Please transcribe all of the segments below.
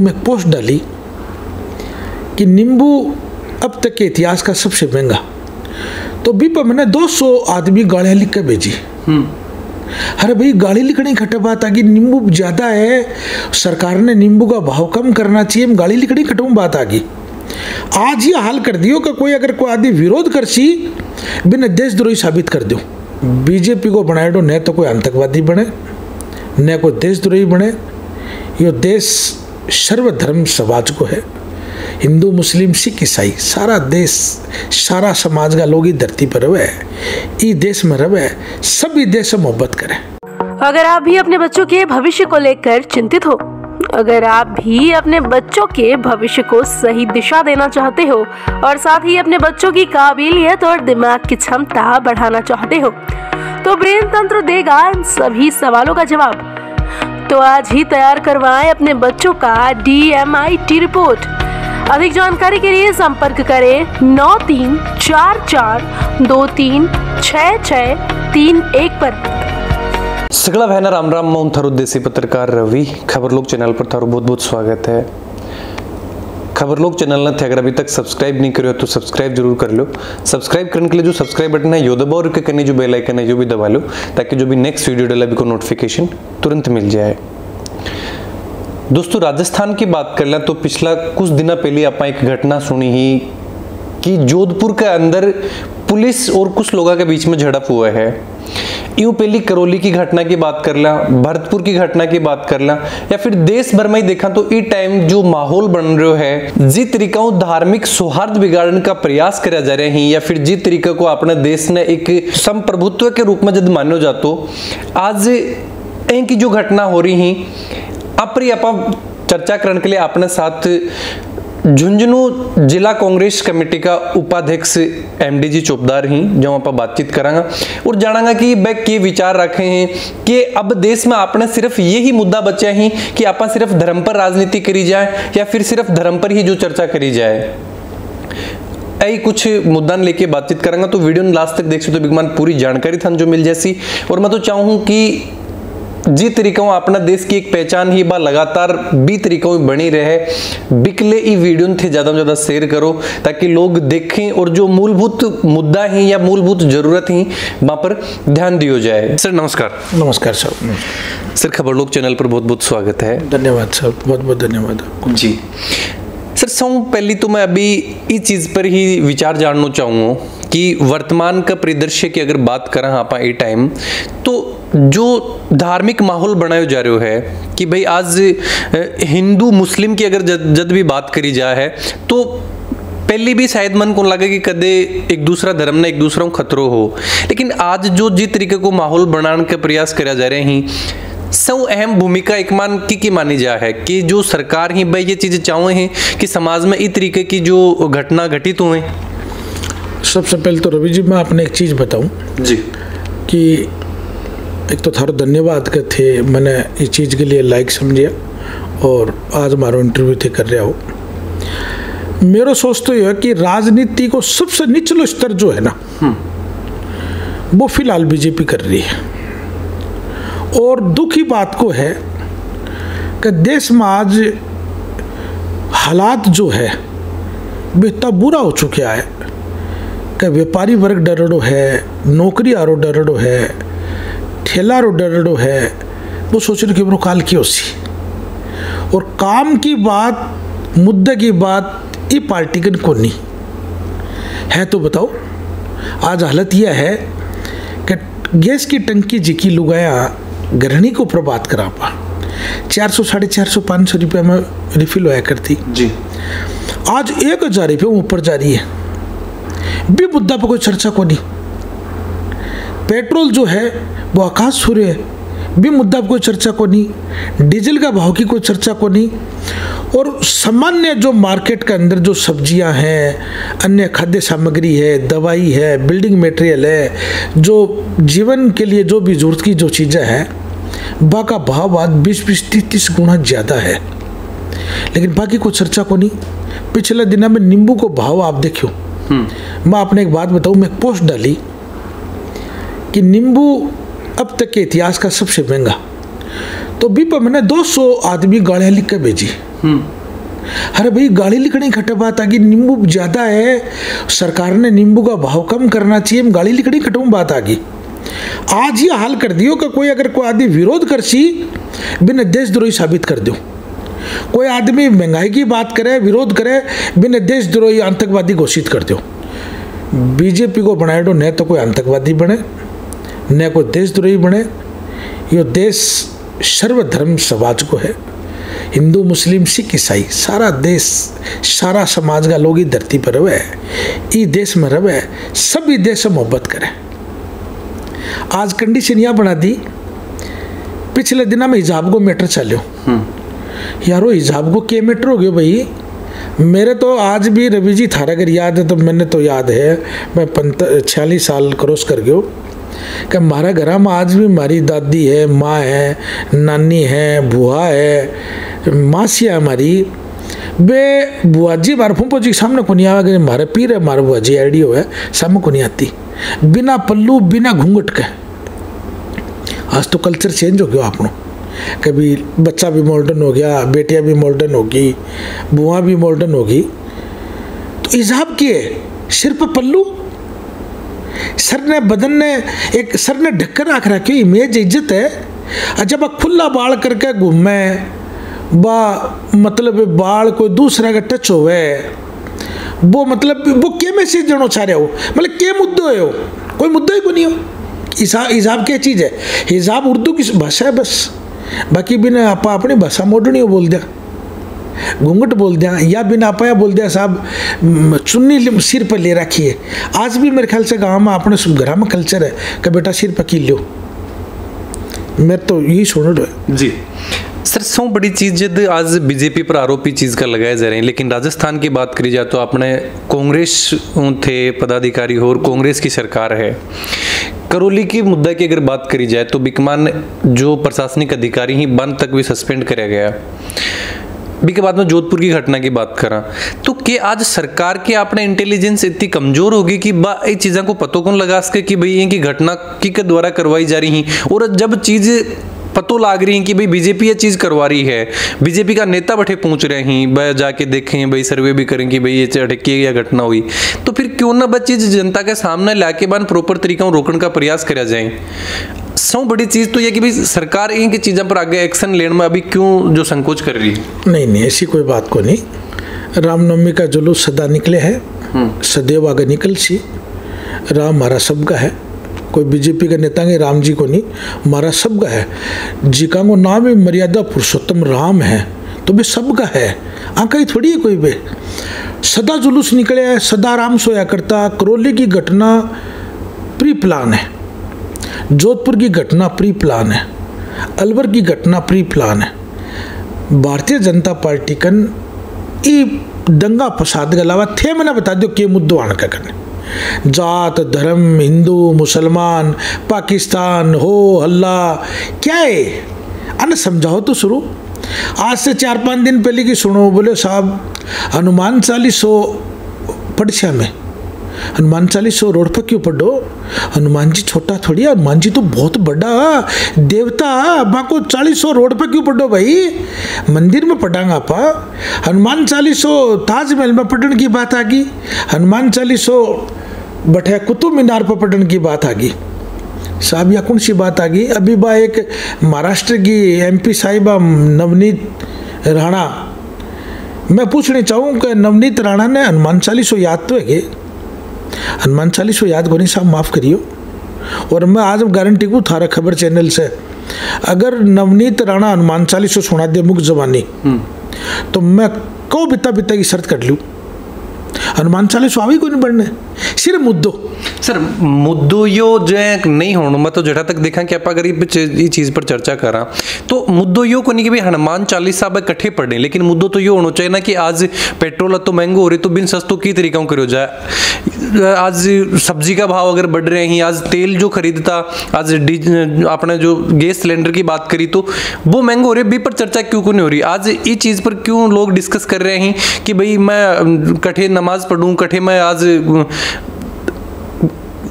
में एक पोस्ट डाली कि नींबू अब तक के इतिहास का सबसे महंगा। तो भी पर मैंने 200 आदमी गाड़ियाँ लिख के भेजी। अरे भाई गाड़ी लिखनी खटे बात आ गई, नींबू ज़्यादा है, सरकार ने नींबू का भाव कम करना चाहिए, हम गाड़ी लिखनी खटूँ बात आ गई। आज ये हाल कर दियो कि कोई अगर कोई आदमी विरोध कर सी बिना देशद्रोही साबित कर दो। बीजेपी को बनाए दो, न तो कोई आतंकवादी बने न कोई देशद्रोही बने। ये देश सर्वधर्म समाज को है, हिंदू मुस्लिम सिख ईसाई सारा देश सारा समाज का लोग ही धरती पर रहे, इस देश में रहे, सभी देश से मोहब्बत करें। अगर आप भी अपने बच्चों के भविष्य को लेकर चिंतित हो, अगर आप भी अपने बच्चों के भविष्य को सही दिशा देना चाहते हो और साथ ही अपने बच्चों की काबिलियत और दिमाग की क्षमता बढ़ाना चाहते हो, तो ब्रेन तंत्र देगा इन सभी सवालों का जवाब। तो आज ही तैयार करवाएं अपने बच्चों का DMIT रिपोर्ट। अधिक जानकारी के लिए संपर्क करें 9342366631 पर। सगला बहना राम राम, मैं थारो देसी पत्रकार रवि। खबर लोग चैनल पर थारो बहुत बहुत स्वागत है। खबर लोग चैनल ने थे अगर अभी तक सब्सक्राइब नहीं करो तो सब्सक्राइब जरूर कर लो। सब्सक्राइब करने के लिए जो सब्सक्राइब बटन है यो दबाओ और करने जो बेल आइकन है यो भी दबा लो, ताकि जो भी नेक्स्ट वीडियो डाला भी को नोटिफिकेशन तुरंत मिल जाए। दोस्तों राजस्थान की बात कर लें तो पिछला कुछ दिन पहले आप एक घटना सुनी ही कि जोधपुर के अंदर पुलिस और कुछ लोगों के बीच में झड़प हुआ है। यूं पहली करौली की घटना की बात कर ला, भरतपुर की घटना की बात कर ला, या फिर देश भर में ही देखा तो इस टाइम जो माहौल बन रहा है, जिस तरीका धार्मिक सौहार्द बिगाड़ने का प्रयास करा जा रहे हैं, या फिर जिस तरीके को अपने देश ने एक संप्रभुत्व के रूप में जब मानो जातो, आज की जो घटना हो रही है आप चर्चा करने के लिए अपने साथ झुंझुनू जिला कांग्रेस कमेटी का उपाध्यक्ष MD जी चौपदार ही, जो आप बातचीत करांगा और जानांगा कि वह के विचार रखे हैं कि अब देश में आपने सिर्फ यही मुद्दा बचा ही कि आप सिर्फ धर्म पर राजनीति करी जाए या फिर सिर्फ धर्म पर ही जो चर्चा करी जाए। यही कुछ मुद्दा लेके बातचीत करांगा, तो वीडियो लास्ट तक देख सकते हो, बिगमान पूरी जानकारी थान जो मिल जैसी। और मैं तो चाहूँ कि जिस तरीका अपना देश की एक पहचान ही बा लगातार भी तरीकों में बनी रहे, बिकले ई वीडियो थे ज्यादा से ज्यादा शेयर करो ताकि लोग देखें और जो मूलभूत मुद्दा है या मूलभूत जरूरत है वहां पर ध्यान दिया जाए। सर नमस्कार। नमस्कार सर। सर खबर लोग चैनल पर बहुत बहुत स्वागत है। धन्यवाद सर, बहुत बहुत धन्यवाद जी। सर पहली तो मैं अभी इस चीज पर ही विचार जानना चाहूँगा कि वर्तमान का परिदृश्य की अगर बात करें आप ये टाइम, तो जो धार्मिक माहौल बनाया जा रहा है कि भाई आज हिंदू मुस्लिम की अगर जब भी बात करी जाए है तो पहले भी शायद मन को लगे कि कदे एक दूसरा धर्म ने एक दूसरा खतरो हो, लेकिन आज जो जिस तरीके को माहौल बनाने का प्रयास करा जा रहे हैं, सब अहम भूमिका एक मान की मानी जा है कि जो सरकार ही भाई ये चीजें चाहे हैं कि समाज में इस तरीके की जो घटना घटित हुए। सबसे पहले तो रवि जी मैं आपने एक चीज़ बताऊं जी कि एक तो थारो धन्यवाद के थे, मैंने इस चीज़ के लिए लाइक समझिया और आज हमारा इंटरव्यू थे कर रहा हो। मेरा सोच तो यह है कि राजनीति को सबसे निचलो स्तर जो है ना वो फिलहाल बीजेपी कर रही है, और दुख की बात को है कि देश में आज हालात जो है बेहद बुरा हो चुका है कि व्यापारी वर्ग डरड़ो है, नौकरी आरो डरड़ो है, ठेला रो डरड़ो है, वो सोच रहे कि वो काल की होसी, और काम की बात मुद्दे की बात ये पार्टी के को नहीं है। तो बताओ आज हालत यह है कि गैस की टंकी जिकी लुगाया गृहिणी को प्रभात करा पा 400 450 500 रुपये में रिफिल होया करती जी, आज 1000 रुपये ऊपर जा रही है। भी मुद्दा पर कोई चर्चा को नहीं। पेट्रोल जो है वो आकाश छू है, भी मुद्दा पर कोई चर्चा को नहीं। डीजल का भाव की कोई चर्चा को नहीं। और सामान्य जो मार्केट के अंदर जो सब्जियां हैं, अन्य खाद्य सामग्री है, दवाई है, बिल्डिंग मटेरियल है, जो जीवन के लिए जो भी जरूरत की जो चीज़ें हैं, बा का भाव आज 20-30 गुना ज़्यादा है, लेकिन बाकी कोई चर्चा को नहीं। पिछले दिनों में नींबू को भाव आप देखियो। मैं आपने एक बात बताऊँ, मैं एक पोस्ट डाली कि नींबू अब तक के इतिहास का सबसे महंगा। तो भी पर मैंने 200 आदमी गाड़ियाँ लिख के भेजी। अरे भाई गाड़ी लिखने खटे बात आ गई, नींबू ज़्यादा है, सरकार ने नींबू का भाव कम करना चाहिए, गाड़ी लिखनी खटूँ बात आ गई। आज ये हाल कर दियो कि कोई अगर कोई आदमी विरोध कर सी बिना देशद्रोही साबित कर दो। कोई आदमी महंगाई की बात करे, विरोध करे, बिना देशद्रोही आतंकवादी घोषित कर दो। बीजेपी को बनाए दो, न तो कोई आतंकवादी बने न कोई देशद्रोही बने। यो देश सर्वधर्म समाज को है, हिंदू मुस्लिम सिख ईसाई सारा देश, सारा समाज का लोग ही धरती पर रहे, ई देश में रहे, सभी देश से मोहब्बत करें। आज कंडीशन यह बना दी, पिछले दिनों में हिजाब को मैटर चलो यारो, हिजाब को क्या मैटर हो गया भाई। मेरे तो आज भी रवि जी थारा अगर याद है तो मैंने तो याद है, मैं 46 साल क्रॉस कर गयो कि हमारा घर में आज भी हमारी दादी है, माँ है, नानी है, बुआ है, मासिया हमारी, वे बुआ जी हमारे फूफो जी सामने को नहीं आवा, हमारे पीर है, हमारे बुआ जी आइडियो है, सामने को नहीं आती, बिना पल्लू बिना घूंघट के। आज तो कल्चर चेंज हो गया अपनों, कभी बच्चा भी मॉडर्न हो गया, बेटियां भी मॉडर्न होगी, बुआ भी मॉडर्न होगी। तो हिजाब किए सिर पर पल्लू, सर ने बदन ने एक सर ने ढक्कर रख रखी, इमेज इज्जत है। जब खुला बाल करके घूमे बा, मतलब बाल कोई दूसरा का टच होवे, वो मतलब वो क्या मैसेज देना चाह रहे हो, मतलब क्या मुद्दो है, हो कोई मुद्दा ही को नहीं हो। हिजाब क्या चीज़ है, हिजाब उर्दू की भाषा है बस, बाकी बिना आपा अपनी भाषा मॉडर्न बोल दिया, घूंघट बोल दिया, या बिना आपाया बोल दिया साहब चुन्नी सिर पर ले रखी है। आज भी मेरे ख्याल से गाँव में अपने घर में कल्चर है कि बेटा सिर पर कील लो, मैं तो यही सुन रहा जी। सर सौ बड़ी चीज जब आज बीजेपी पर आरोपी चीज का लगाए जा रहे हैं, लेकिन राजस्थान की बात करी जाए तो अपने कांग्रेस थे पदाधिकारी और कांग्रेस की सरकार है। करौली की मुद्दा की अगर बात करी जाए तो बिकमान जो प्रशासनिक अधिकारी ही बंद तक भी सस्पेंड किया गया। भी के बाद में जोधपुर की घटना की बात करा तो क्या आज सरकार की अपने इंटेलिजेंस इतनी कमजोर होगी कि ये चीज़ों को पतो कौन लगा सके कि भाई इनकी घटना की के द्वारा करवाई जा रही, और जब चीज़ पतो लाग रही है कि भाई बीजेपी ये चीज़ करवा रही है, बीजेपी का नेता बैठे पूछ रहे हैं, भाई जाके देखें, भाई सर्वे भी करें कि भाई ये अटकी या घटना हुई, तो फिर क्यों ना बस चीज़ जनता के सामने लाके बाद प्रॉपर तरीका रोकने का प्रयास करा जाए। सब बड़ी चीज़ तो यह कि भाई सरकार इनकी चीज़ों पर आगे एक्शन लेने में अभी क्यों जो संकोच कर रही है। नहीं, ऐसी कोई बात को नहीं। रामनवमी का जुलूस सदा निकले है, सदैव आगे निकल सी। राम हमारा सबका है, कोई बीजेपी के नेता के राम जी को नहीं, हमारा सबका है। जिका को नाम ही मर्यादा पुरुषोत्तम राम है, तो भी सबका है, आंका ही थोड़ी है कोई भी। सदा जुलूस निकले है, सदा राम सोया करता। करौली की घटना प्री प्लान है, जोधपुर की घटना प्री प्लान है, अलवर की घटना प्री प्लान है। भारतीय जनता पार्टी कन ई दंगा फसाद के अलावा थे, मैंने बता दो के मुद्दों आने का करने, जात धर्म, हिंदू मुसलमान, पाकिस्तान हो हल्ला क्या है, अन समझाओ तो शुरू। आज से 4-5 दिन पहले की सुनो, बोले साहब हनुमान 40 पड़छा में, हनुमान 40 रोड पर क्यों पढ़ो, हनुमान जी छोटा थोड़ी है, हनुमान जी तो बहुत बड़ा देवता, अब्बा को 40 रोड पर क्यों पढ़ो भाई, मंदिर में पढ़ांगा आपा। हनुमान 40 ताजमहल में पढ़ने की बात आ गई, हनुमान 40 बैठे कुतुब मीनार पर पढ़ने की बात आ गई साहब। या कौन सी बात आ गई, अभी बा एक महाराष्ट्र की MP साहिबा नवनीत राणा, मैं पूछना चाहूँ कि नवनीत राणा ने हनुमान 40 याद तो है, हनुमान 40 याद को नहीं साहब, माफ़ करियो। और मैं आज गारंटी को थारा खबर चैनल से, अगर नवनीत राणा हनुमान 40 सुना दे मुख जबानी, तो मैं को बिता की शर्त कर लूँ, हनुमान 40 आवी को नहीं बढ़ने, सिर्फ मुद्दों। सर मुद्दों यो जो है नहीं होना, मैं तो जहाँ तक देखा कि आप अगर ये चीज़ पर चर्चा करा तो मुद्दों यो को नहीं कि भाई हनुमान 40 साहब इकट्ठे पढ़े, लेकिन मुद्दों तो यो होना चाहिए ना कि आज पेट्रोल तो महंगो हो रही तो बिन सस्तों की तरीका करो जाए। आज सब्जी का भाव अगर बढ़ रहे हैं, आज तेल जो खरीदता, आज अपने जो गैस सिलेंडर की बात करी तो वो महंगो हो रही, भी पर चर्चा क्यों नहीं हो रही। आज इस चीज़ पर क्यों लोग डिस्कस कर रहे हैं कि भाई मैं कठे नमाज पढ़ूँ, कठे मैं आज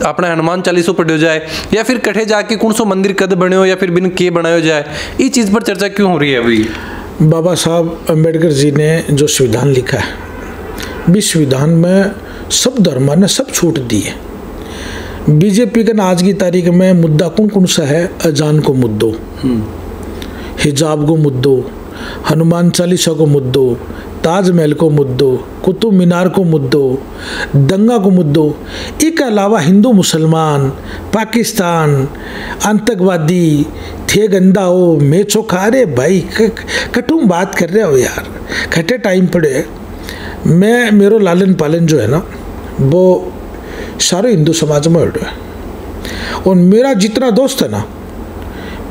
अपना हनुमान 40 पढ़ो जाए, या फिर कठे जाके कौन सो मंदिर कद बने हो, या फिर बिन के बनायो जाए, इस चीज़ पर चर्चा क्यों हो रही है अभी। बाबा साहब अम्बेडकर जी ने जो संविधान लिखा है, इस संविधान में सब धर्म ने सब छूट दी है। बीजेपी का आज की तारीख में मुद्दा कौन कौन सा है? अजान को मुद्दो, हिजाब को मुद्दो, हनुमान चालीसा को मुद्दो, ताजमहल को मुद्दो, कुतुब मीनार को मुद्दो, दंगा को मुद्दो। इसके अलावा हिंदू मुसलमान, पाकिस्तान, आतंकवादी, थे गंदा हो, मैं चोखा। अरे भाई कटुम बात कर रहे हो यार, खटे टाइम पड़े। मैं मेरो लालन पालन जो है ना वो सारे हिंदू समाज में है, और मेरा जितना दोस्त है ना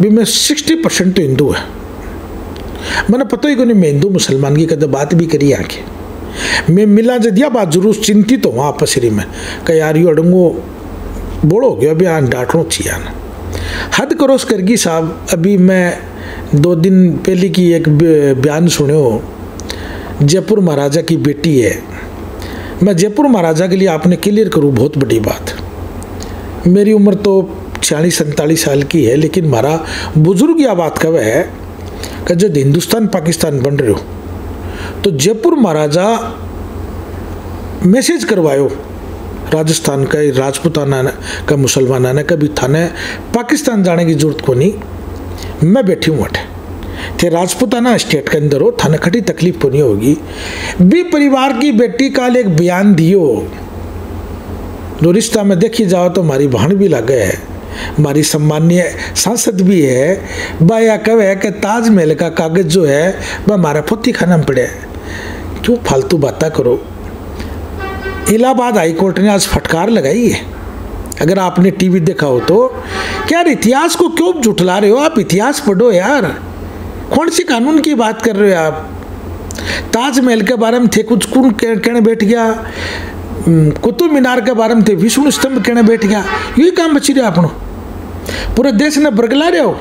भी मैं 60% तो हिंदू है। मैंने पता ही को नहीं, मैं हिंदू मुसलमान की कदम बात भी करी आके। मैं मिला जदिया बात जरूर चिंतित हूँ आपस में कि यार यू अड़ंगो बोलो गया अभी आन डांटो चाहिए ना, हद क्रॉस करगी साहब। अभी मैं 2 दिन पहले की एक बयान सुने हो, जयपुर महाराजा की बेटी है। मैं जयपुर महाराजा के लिए आपने क्लियर करूँ बहुत बड़ी बात, मेरी उम्र तो 46-47 साल की है, लेकिन हमारा बुजुर्ग यह बात कब है कि जब हिंदुस्तान पाकिस्तान बन रहे हो तो जयपुर महाराजा मैसेज करवायो राजस्थान का, राजपूताना का, मुसलमाना ने कभी थाने पाकिस्तान जाने की जरूरत को नहीं। मैं बैठी हूँ अठे थे राजपूताना स्टेट के अंदर हो, थाने खटी तकलीफ को नहीं होगी। भी परिवार की बेटी काल एक बयान दियो, जो रिश्ता में देखी जाओ तो हमारी बहन भी लगे है, हमारी सम्मानीय सांसद भी है। बाया कब है कि ताजमहल का कागज जो है वह हमारा पोती खाना में पड़े। क्यों फालतू बातें करो। इलाहाबाद हाईकोर्ट ने आज फटकार लगाई है, अगर आपने टीवी देखा हो तो। क्या इतिहास को क्यों झुठला रहे हो आप? इतिहास पढ़ो यार, कौन सी कानून की बात कर रहे हो आप? ताजमहल के बारे में थे कुछ कौन कहने बैठ गया, कुतुब मीनार के बारे में थे विष्णु स्तंभ कहने बैठ गया। यही काम बची रहे आपनो, पूरे देश ने बरगला रहे हो।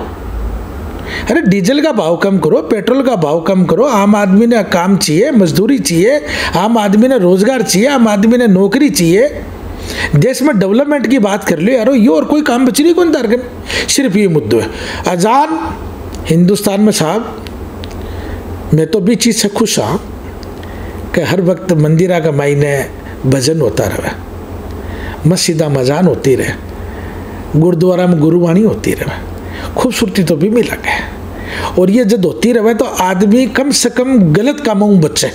अरे डीजल का भाव कम करो, पेट्रोल का भाव कम करो। आम आदमी ने काम चाहिए, मजदूरी चाहिए, आम आदमी ने रोजगार चाहिए, आम आदमी ने नौकरी चाहिए। देश में डेवलपमेंट की बात कर लो यारो, ये और कोई काम बच नहीं कौन तारगन, सिर्फ ये मुद्दों है। अजान हिंदुस्तान में साहब, मैं तो भी चीज़ से खुश हाँ कि हर वक्त मंदिरा का मायने भजन होता रहे, मस्जिदा मजान होती रहे, गुरुद्वारा में गुरुवाणी होती रहे, खूबसूरती तो भी मिला है। और ये जब होती रहे तो आदमी कम से कम गलत कामों में बचे।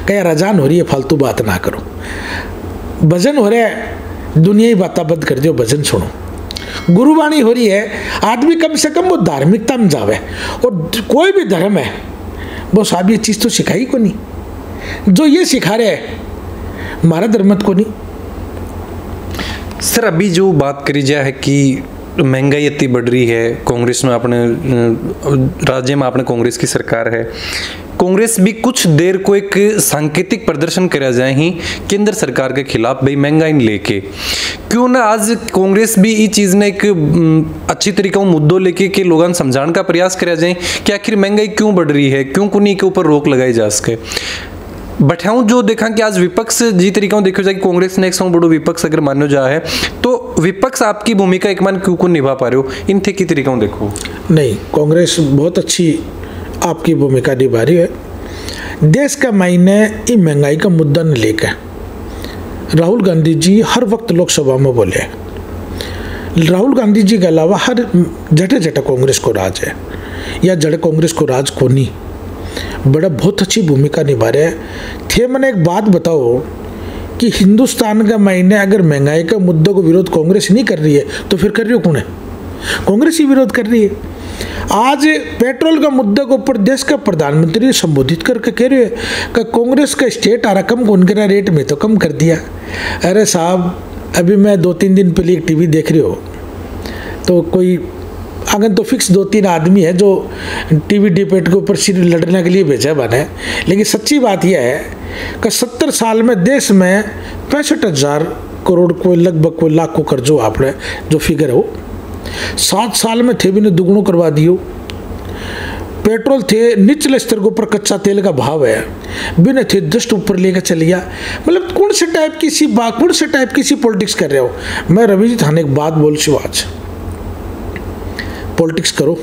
क्या अजान हो रही है, फालतू बात ना करो। भजन हो रहा है, दुनिया ही बातें बंद कर दो, भजन सुनो। गुरुवाणी हो रही है, आदमी कम से कम वो धार्मिकता में जावे। और कोई भी धर्म है वो साहब ये चीज़ तो सिखाई को नहीं, जो ये सिखा रहे हैं हमारा धर्म को नहीं। सर अभी जो बात करी जाए है कि महंगाई इतनी बढ़ रही है, कांग्रेस में अपने राज्य में अपने कांग्रेस की सरकार है, कांग्रेस भी कुछ देर को एक सांकेतिक प्रदर्शन करा जाए ही केंद्र सरकार के खिलाफ भाई महंगाई लेके। क्यों ना आज कांग्रेस भी ये चीज़ ने एक अच्छी तरीके से मुद्दों लेके के लोगों को समझाने का प्रयास करा जाए कि आखिर महंगाई क्यों बढ़ रही है, क्यों कुनी के ऊपर रोक लगाई जा सके। बट हाँ जो देखा कि आज विपक्ष जी तरीका देखो जाए कि कांग्रेस ने एक सौ बड़ो विपक्ष अगर मानो जा है तो विपक्ष आपकी भूमिका एक मान क्यों निभा पा रहे हो, इन थे की तरीका देखो? नहीं, कांग्रेस बहुत अच्छी आपकी भूमिका निभा रही है। देश का मायने ये महंगाई का मुद्दा न लेकर राहुल गांधी जी हर वक्त लोकसभा में बोले। राहुल गांधी जी के अलावा हर जटे जटे कांग्रेस को राज है या जड़े कांग्रेस को राज को नहीं, बड़ा बहुत अच्छी भूमिका निभा रहे थे। मैंने एक बात बताओ कि हिंदुस्तान का मायने अगर महंगाई का मुद्दों को विरोध कांग्रेस नहीं कर रही है तो फिर कर रही हो कौन है? कांग्रेस ही विरोध कर रही है। आज पेट्रोल का मुद्दे को ऊपर देश का प्रधानमंत्री संबोधित करके कह रहे हैं कि कांग्रेस का स्टेट आ रकम कौन करा रेट में तो कम कर दिया। अरे साहब, अभी मैं 2-3 दिन पहले एक टीवी देख रही हो तो कोई आंगन तो फिक्स 2-3 आदमी है जो टीवी डिबेट के ऊपर सिर लड़ने के लिए भेजा बने। लेकिन सच्ची बात यह है कि 70 साल में देश में 65,000 करोड़ को लगभग कोई लाख को कर्जो आपने जो फिगर हो 7 साल में थे भी ने दुगुणों करवा दियो। पेट्रोल थे निचले स्तर के ऊपर, कच्चा तेल का भाव है बिना थे जस्ट ऊपर लेकर चल गया। मतलब कौन से टाइप की सी बात, कौन से टाइप की सी पॉलिटिक्स कर रहे हो? मैं रवि जी थाने एक बात बोल सी आज, पॉलिटिक्स करो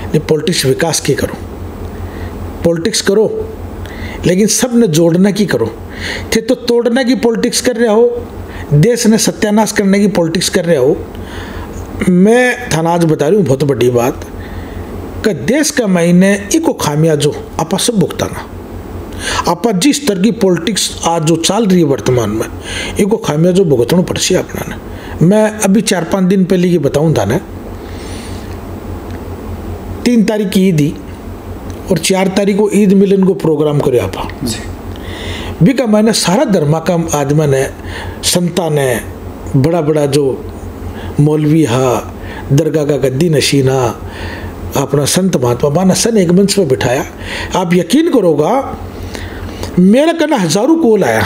नहीं, पॉलिटिक्स विकास की करो। पॉलिटिक्स करो, लेकिन सब ने जोड़ने की करो। थे तो तोड़ने की पॉलिटिक्स कर रहे हो, देश ने सत्यानाश करने की पॉलिटिक्स कर रहे हो। मैं थाना आज बता रही हूँ बहुत बड़ी बात कि देश का महीने इको खामियाजो आपा सब भुगताना। आपा जिस तरह की पॉलिटिक्स आज जो चल रही है वर्तमान में, इको खामियाजो भुगतना पड़सी अपना ने। मैं अभी 4-5 दिन पहले की बताऊँ था ना, 3 तारीख की ईद ही और 4 तारीख को ईद मिलन को प्रोग्राम करे आपा भी का मैंने सारा धर्मा का आदमी ने, संता ने, बड़ा बड़ा जो मौलवी हा, दरगाह का गद्दी नशीना, अपना संत महात्मा बाना सन एक मंच पर बिठाया। आप यकीन करोगा मेरा कहना हजारों कॉल आया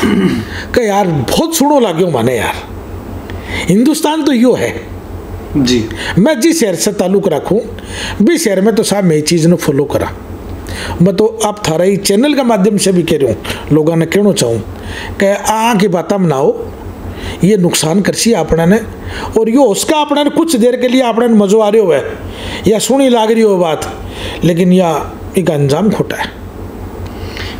कि यार बहुत सुनो लाग्यो माने यार, हिंदुस्तान तो यो है जी। मैं जिस शहर से ताल्लुक रखूं भी शहर में तो साहब मैं चीज़ ने फॉलो करा। मैं तो आप थारा ही चैनल के माध्यम से भी कह रहा हूँ, लोगों ने कहना चाहूँ कि की बातें बनाओ, ये नुकसान करसी अपना ने, और यो उसका अपना ने कुछ देर के लिए अपना मजो आ रही हो या सुनी लाग रही हो बात, लेकिन यह एक अंजाम खोटा है।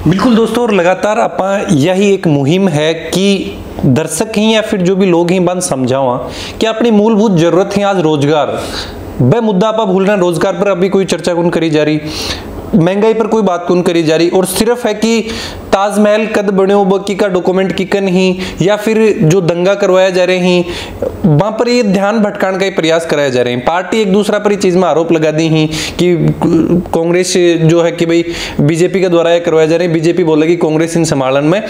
बिल्कुल दोस्तों, और लगातार आपा यही एक मुहिम है कि दर्शक ही या फिर जो भी लोग ही बात समझावा कि अपनी मूलभूत जरूरत है आज रोजगार। वह मुद्दा आप भूल रहे हैं, रोजगार पर अभी कोई चर्चा कौन करी जा रही, महंगाई पर कोई बात कौन करी जा रही, और सिर्फ है कि ताजमहल कद बने बकी का डॉक्यूमेंट किकन ही या फिर जो दंगा करवाया जा रहे हैं वहां पर ये ध्यान भटकाने का ही प्रयास कराया जा रहे हैं। पार्टी एक दूसरा पर ये चीज में आरोप लगा दी ही कि कांग्रेस जो है कि भाई बीजेपी के द्वारा ये करवाया जा रहे हैं, बीजेपी बोलेगी कांग्रेस इन संभालन में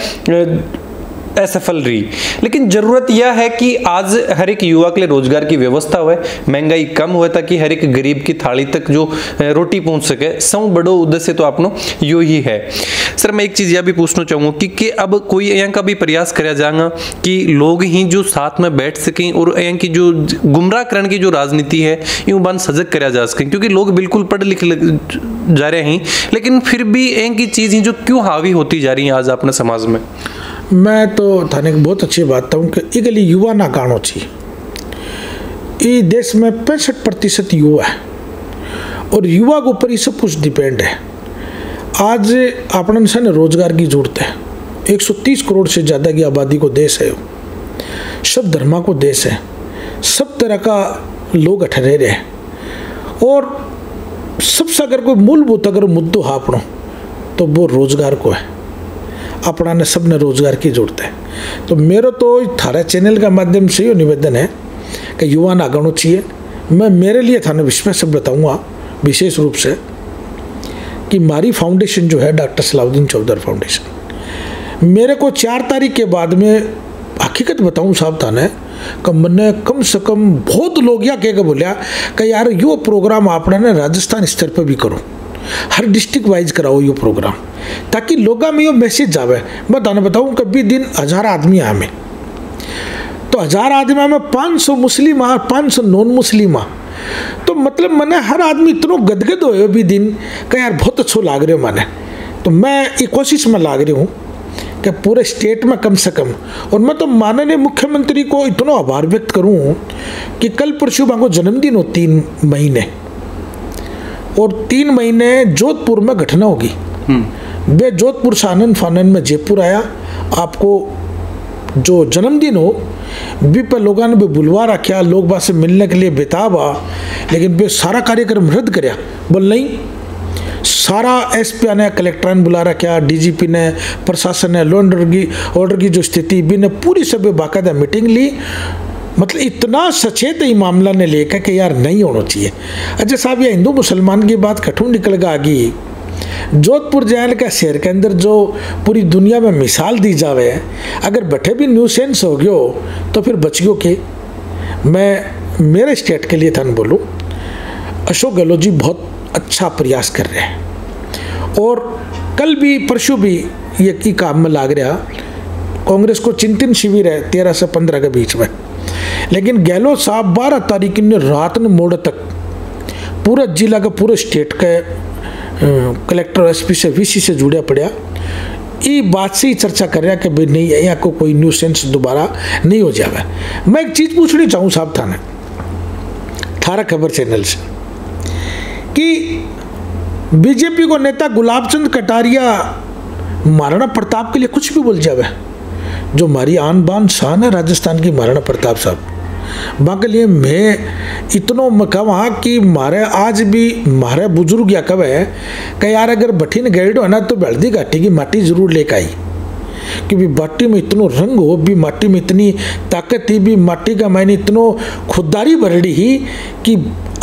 असफल रही। लेकिन जरूरत यह है कि आज हर एक युवा के लिए रोजगार की व्यवस्था हुए, महंगाई कम हुए, ताकि हर एक गरीब की थाली तक जो रोटी पहुंच सके। सौ बड़ो उद्देश्य तो आपनो यो ही है। सर मैं एक चीज यह भी पूछना चाहूंगा कि अब कोई यहाँ का भी प्रयास कराया जाएगा कि लोग ही जो साथ में बैठ सकें और यहाँ की जो गुमराह करण की जो राजनीति है यूं बन सजग कराया जा सके, क्योंकि लोग बिल्कुल पढ़ लिख जा रहे हैं लेकिन फिर भी यहाँ की चीज जो क्यों हावी होती जा रही है आज अपने समाज में। मैं तो थाने की बहुत अच्छी बात कहूँ कि इगली युवा ना गाणो चाहिए। ये देश में 65% युवा है और युवा के ऊपर ये सब कुछ डिपेंड है। आज अपन से रोजगार की जरूरत है। 130 करोड़ से ज़्यादा की आबादी को देश है, सब धर्मा को देश है, सब तरह का लोग अठहरे रहे हैं, और सबसे अगर कोई मूलभूत अगर मुद्दों है अपनों तो वो रोजगार को है। अपना ने सब ने रोजगार की जरूरत है। तो मेरा तो थारा चैनल का माध्यम से ये निवेदन है कि युवा ना गणो चाहिए। मैं मेरे लिए थाने विश्वास से बताऊंगा विशेष रूप से कि हमारी फाउंडेशन जो है डॉक्टर सलाउद्दीन चौधरी फाउंडेशन, मेरे को 4 तारीख के बाद में हकीकत बताऊं साहब थाने कि मैंने कम से कम बहुत लोग यह कह के बोलिया कि यार यो प्रोग्राम आपने ने राजस्थान स्तर पर भी करो, हर डिस्ट्रिक्ट वाइज कराओ ये प्रोग्राम, ताकि लोगों में ये मैसेज जावे। मैं थाने बताऊँ कभी दिन 1000 आदमी हमें तो 1000 आदमी में 500 मुस्लिम आ, 500 नॉन मुस्लिम आ, तो मतलब मैंने हर आदमी इतना गदगद हो भी दिन का यार बहुत अच्छा लाग रहे हो मैंने। तो मैं ये कोशिश में लाग रही हूँ कि पूरे स्टेट में कम से कम, और मैं तो माननीय मुख्यमंत्री को इतना आभार व्यक्त करूँ कि कल परसों मांगो जन्मदिन हो 3 महीने, और 3 महीने जोधपुर में घटना होगी। वे जोधपुर से आनंद फानन में जयपुर आया, आपको जो जन्मदिन हो भी पर लोगों ने भी बुलवा रखा, लोग बात से मिलने के लिए बेताब आ, लेकिन वे सारा कार्यक्रम रद्द कराया। बोल नहीं, सारा एसपी ने कलेक्टर ने बुला रखा, डीजीपी ने, प्रशासन ने, लॉ एंड ऑर्डर की जो स्थिति भी ने पूरी सब बाकायदा मीटिंग ली। मतलब इतना सचेत ही मामला ने लेकर कि यार नहीं होना चाहिए। अच्छा साहब, ये हिंदू मुसलमान की बात कठू निकल गई आगे। जोधपुर जैल का शहर के अंदर जो पूरी दुनिया में मिसाल दी जावे, अगर बैठे भी न्यूसेंस हो गयो तो फिर बच गयो के। मैं मेरे स्टेट के लिए था बोलूँ, अशोक गहलोत जी बहुत अच्छा प्रयास कर रहे हैं, और कल भी परसों भी ये काम में लाग रहा। कांग्रेस को चिंतन शिविर है 13 से 15 के बीच में, लेकिन गहलोत साहब 12 तारीख ने रात ने मोड़ तक पूरा जिला का पूरे स्टेट के कलेक्टर एसपी से वीसी से जुड़ा पड़ा, ये बात से ही चर्चा कर रहा कि भाई नहीं यहाँ को कोई न्यूसेंस दोबारा नहीं हो जाए। मैं एक चीज़ पूछनी चाहूँ साहब थाने 18 खबर चैनल से कि बीजेपी को नेता गुलाब चंद कटारिया महाराणा प्रताप के लिए कुछ भी बोल जावे, जो हमारी आन बान शान है राजस्थान की, महाराणा प्रताप साहब वहाँ के लिए मैं इतनो मैं कहवा कि मारे आज भी मारे बुजुर्ग या कवे कि यार अगर बठीन गैड हो ना तो बल्दी घाटी की माटी जरूर लेकर आई, क्योंकि माटी में इतनो रंग हो भी, माटी में इतनी ताकत ही भी, माटी का मैंने इतनो खुददारी भरड़ी ही कि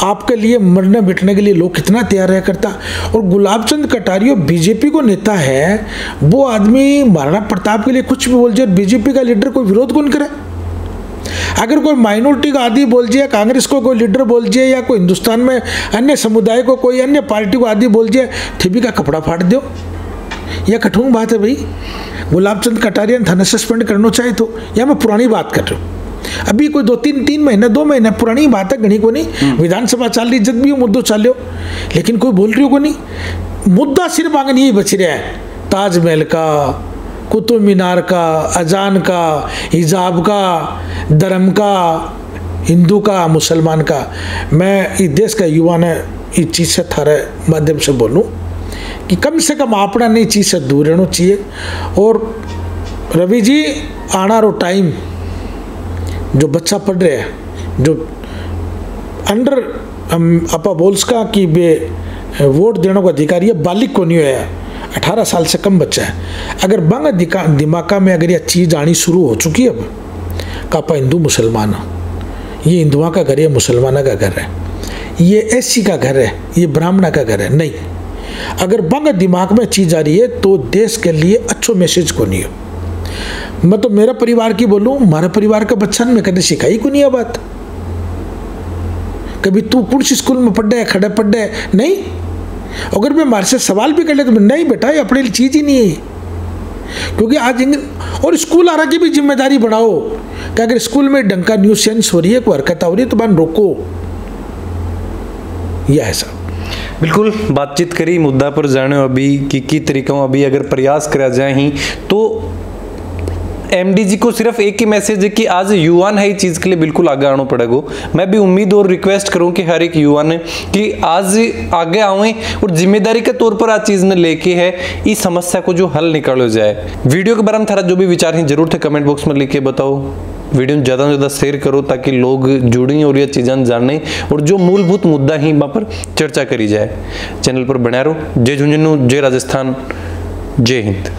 आपके लिए मरने बैठने के लिए लोग कितना तैयार रह करता। और गुलाब चंद कटारिया बीजेपी को नेता है, वो आदमी महाराणा प्रताप के लिए कुछ भी बोल जाए, बीजेपी का लीडर कोई विरोध कौन करे। अगर कोई माइनॉरिटी का आदि बोल जाए, कांग्रेस को कोई लीडर बोल जाए, या कोई हिंदुस्तान में अन्य समुदाय को कोई अन्य पार्टी को आदि बोल जाए, थिबी का कपड़ा फाड़ दो, यह कठोर बात है भाई। गुलाब चंद कटारिया ने थाने सस्पेंड करना चाहे तो, या मैं पुरानी बात कर रहा हूँ, अभी कोई 2-3 महीने 2 महीने पुरानी बात है, गणी को नहीं, विधानसभा चल रही जब भी वो मुद्दों चल लो, लेकिन कोई बोल रही हो को नहीं। मुद्दा सिर्फ आगे नहीं बच रहा है, ताजमहल का, कुतुब मीनार का, अजान का, हिजाब का, धर्म का, हिंदू का, मुसलमान का। मैं इस देश का युवा ने इस चीज़ से थारे माध्यम से बोलूँ कि कम से कम अपना नई चीज़ से दूर रहना चाहिए। और रवि जी आना रो टाइम जो बच्चा पढ़ रहे हैं, जो अंडर अपा बोल्स का कि बे वोट देने का अधिकारी है, बालिक को नहीं है, 18 साल से कम बच्चा है, अगर बंग दिमाग में अगर यह चीज़ आनी शुरू हो चुकी है अब कापा हिंदू मुसलमान, ये हिंदुओं का घर है, मुसलमाना का घर है, ये एससी का घर है, ये ब्राह्मणा का घर है, नहीं, अगर बंग दिमाग में चीज़ आ रही है तो देश के लिए अच्छो मैसेज को नहीं हो। मैं तो मेरा परिवार की बोलूं, हमारे परिवार का बच्चा ने कभी सिखाई को नहीं है बात, कभी तू कौन सी स्कूल में पढ़े खड़े पढ़े नहीं। अगर मैं हमारे से सवाल भी कर ले तो नहीं बेटा ये अपने लिए चीज़ ही नहीं है, क्योंकि आज और स्कूल आ रहा की भी जिम्मेदारी बढ़ाओ कि अगर स्कूल में डंका न्यूसेंस हो रही है, कोई हरकत हो रही है तो बन रोको, यह है सब। बिल्कुल बातचीत करी मुद्दा पर जाने अभी कि तरीकों अभी अगर प्रयास करा जाए ही तो एमडी जी को सिर्फ एक ही मैसेज है कि आज युवा है इस चीज के लिए बिल्कुल आगे आना पड़ेगा। मैं भी उम्मीद और रिक्वेस्ट करूं कि हर एक युवा ने कि आज आगे आवे और जिम्मेदारी के तौर पर आज चीज ने लेके है इस समस्या को जो हल निकालो जाए। वीडियो के बारे में थारा जो भी विचार है जरूर थे कमेंट बॉक्स में लिख के बताओ। वीडियो में ज़्यादा से ज़्यादा शेयर करो ताकि लोग जुड़ें और ये चीज़ें जानें और जो मूलभूत मुद्दा ही वहाँ पर चर्चा करी जाए। चैनल पर बना रहो। जय झुंझुनू, जय राजस्थान, जय हिंद।